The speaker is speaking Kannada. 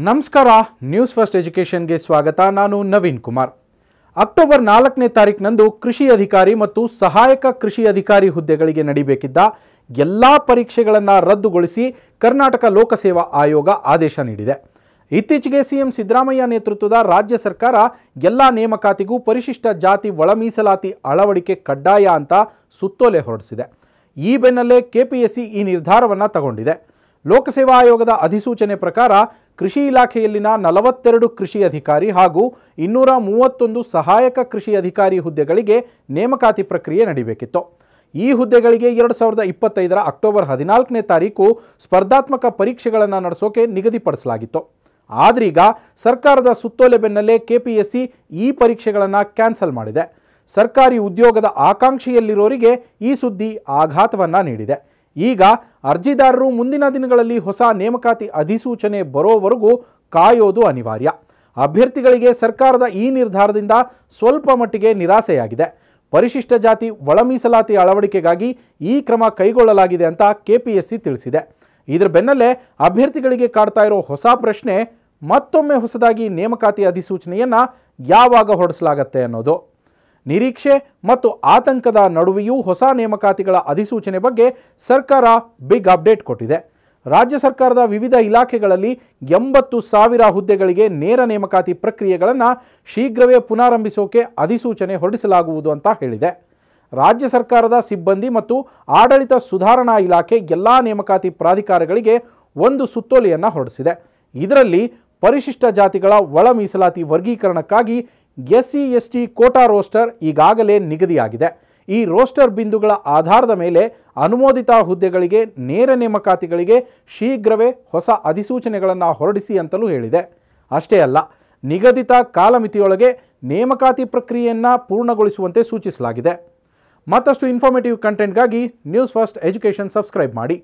ನಮಸ್ಕಾರ ನ್ಯೂಸ್ ಫಸ್ಟ್ ಎಜುಕೇಷನ್ಗೆ ಸ್ವಾಗತ. ನಾನು ನವೀನ್ ಕುಮಾರ್. ಅಕ್ಟೋಬರ್ 4ನೇ ತಾರೀಕಿನಂದು ಕೃಷಿ ಅಧಿಕಾರಿ ಮತ್ತು ಸಹಾಯಕ ಕೃಷಿ ಅಧಿಕಾರಿ ಹುದ್ದೆಗಳಿಗೆ ನಡೀಬೇಕಿದ್ದ ಎಲ್ಲ ಪರೀಕ್ಷೆಗಳನ್ನು ರದ್ದುಗೊಳಿಸಿ ಕರ್ನಾಟಕ ಲೋಕಸೇವಾ ಆಯೋಗ ಆದೇಶ ನೀಡಿದೆ. ಇತ್ತೀಚೆಗೆ ಸಿಎಂ ಸಿದ್ದರಾಮಯ್ಯ ನೇತೃತ್ವದ ರಾಜ್ಯ ಸರ್ಕಾರ ಎಲ್ಲ ನೇಮಕಾತಿಗೂ ಪರಿಶಿಷ್ಟ ಜಾತಿ ಒಳ ಮೀಸಲಾತಿ ಅಳವಡಿಕೆ ಕಡ್ಡಾಯ ಅಂತ ಸುತ್ತೋಲೆ ಹೊರಡಿಸಿದೆ. ಈ ಬೆನ್ನಲ್ಲೇ ಕೆಪಿಎಸ್ಸಿ ಈ ನಿರ್ಧಾರವನ್ನು ತಗೊಂಡಿದೆ. ಲೋಕಸೇವಾ ಆಯೋಗದ ಅಧಿಸೂಚನೆ ಪ್ರಕಾರ ಕೃಷಿ ಇಲಾಖೆಯಲ್ಲಿನ 42 ಕೃಷಿ ಅಧಿಕಾರಿ ಹಾಗೂ 231 ಸಹಾಯಕ ಕೃಷಿ ಅಧಿಕಾರಿ ಹುದ್ದೆಗಳಿಗೆ ನೇಮಕಾತಿ ಪ್ರಕ್ರಿಯೆ ನಡೀಬೇಕಿತ್ತು. ಈ ಹುದ್ದೆಗಳಿಗೆ 2025 ಅಕ್ಟೋಬರ್ 14ನೇ ತಾರೀಕು ಸ್ಪರ್ಧಾತ್ಮಕ ಪರೀಕ್ಷೆಗಳನ್ನು ನಡೆಸೋಕೆ ನಿಗದಿಪಡಿಸಲಾಗಿತ್ತು. ಆದ್ರೀಗ ಸರ್ಕಾರದ ಸುತ್ತೋಲೆ ಬೆನ್ನಲ್ಲೇ ಕೆಪಿಎಸ್ಸಿ ಈ ಪರೀಕ್ಷೆಗಳನ್ನು ಕ್ಯಾನ್ಸಲ್ ಮಾಡಿದೆ. ಸರ್ಕಾರಿ ಉದ್ಯೋಗದ ಆಕಾಂಕ್ಷೆಯಲ್ಲಿರೋರಿಗೆ ಈ ಸುದ್ದಿ ಆಘಾತವನ್ನು ನೀಡಿದೆ. ಈಗ ಅರ್ಜಿದಾರರು ಮುಂದಿನ ದಿನಗಳಲ್ಲಿ ಹೊಸ ನೇಮಕಾತಿ ಅಧಿಸೂಚನೆ ಬರೋವರೆಗೂ ಕಾಯೋದು ಅನಿವಾರ್ಯ. ಅಭ್ಯರ್ಥಿಗಳಿಗೆ ಸರ್ಕಾರದ ಈ ನಿರ್ಧಾರದಿಂದ ಸ್ವಲ್ಪ ಮಟ್ಟಿಗೆ ನಿರಾಸೆಯಾಗಿದೆ. ಪರಿಶಿಷ್ಟ ಜಾತಿ ಒಳ ಮೀಸಲಾತಿ ಅಳವಡಿಕೆಗಾಗಿ ಈ ಕ್ರಮ ಕೈಗೊಳ್ಳಲಾಗಿದೆ ಅಂತ ಕೆಪಿಎಸ್ಸಿ ತಿಳಿಸಿದೆ. ಇದರ ಬೆನ್ನಲ್ಲೇ ಅಭ್ಯರ್ಥಿಗಳಿಗೆ ಕಾಡ್ತಾ ಇರೋ ಹೊಸ ಪ್ರಶ್ನೆ, ಮತ್ತೊಮ್ಮೆ ಹೊಸದಾಗಿ ನೇಮಕಾತಿ ಅಧಿಸೂಚನೆಯನ್ನು ಯಾವಾಗ ಹೊರಡಿಸಲಾಗತ್ತೆ ಅನ್ನೋದು. ನಿರೀಕ್ಷೆ ಮತ್ತು ಆತಂಕದ ನಡುವೆಯೂ ಹೊಸ ನೇಮಕಾತಿಗಳ ಅಧಿಸೂಚನೆ ಬಗ್ಗೆ ಸರ್ಕಾರ ಬಿಗ್ ಅಪ್ಡೇಟ್ ಕೊಟ್ಟಿದೆ. ರಾಜ್ಯ ಸರ್ಕಾರದ ವಿವಿಧ ಇಲಾಖೆಗಳಲ್ಲಿ 80,000 ಹುದ್ದೆಗಳಿಗೆ ನೇರ ನೇಮಕಾತಿ ಪ್ರಕ್ರಿಯೆಗಳನ್ನು ಶೀಘ್ರವೇ ಪುನರಾರಂಭಿಸೋಕೆ ಅಧಿಸೂಚನೆ ಹೊರಡಿಸಲಾಗುವುದು ಅಂತ ಹೇಳಿದೆ. ರಾಜ್ಯ ಸರ್ಕಾರದ ಸಿಬ್ಬಂದಿ ಮತ್ತು ಆಡಳಿತ ಸುಧಾರಣಾ ಇಲಾಖೆ ಎಲ್ಲ ನೇಮಕಾತಿ ಪ್ರಾಧಿಕಾರಗಳಿಗೆ ಒಂದು ಸುತ್ತೋಲೆಯನ್ನು ಹೊರಡಿಸಿದೆ. ಇದರಲ್ಲಿ ಪರಿಶಿಷ್ಟ ಜಾತಿಗಳ ಒಳ ಮೀಸಲಾತಿ ವರ್ಗೀಕರಣಕ್ಕಾಗಿ SC/ST ಕೋಟಾ ರೋಸ್ಟರ್ ಈಗಾಗಲೇ ನಿಗದಿಯಾಗಿದೆ. ಈ ರೋಸ್ಟರ್ ಬಿಂದುಗಳ ಆಧಾರದ ಮೇಲೆ ಅನುಮೋದಿತ ಹುದ್ದೆಗಳಿಗೆ ನೇರ ನೇಮಕಾತಿಗಳಿಗೆ ಶೀಘ್ರವೇ ಹೊಸ ಅಧಿಸೂಚನೆಗಳನ್ನು ಹೊರಡಿಸಿ ಅಂತಲೂ ಹೇಳಿದೆ. ಅಷ್ಟೇ ಅಲ್ಲ, ನಿಗದಿತ ಕಾಲಮಿತಿಯೊಳಗೆ ನೇಮಕಾತಿ ಪ್ರಕ್ರಿಯೆಯನ್ನು ಪೂರ್ಣಗೊಳಿಸುವಂತೆ ಸೂಚಿಸಲಾಗಿದೆ. ಮತ್ತಷ್ಟು ಇನ್ಫಾರ್ಮೇಟಿವ್ ಕಂಟೆಂಟ್ಗಾಗಿ ನ್ಯೂಸ್ ಫಸ್ಟ್ ಎಜುಕೇಷನ್ ಸಬ್ಸ್ಕ್ರೈಬ್ ಮಾಡಿ.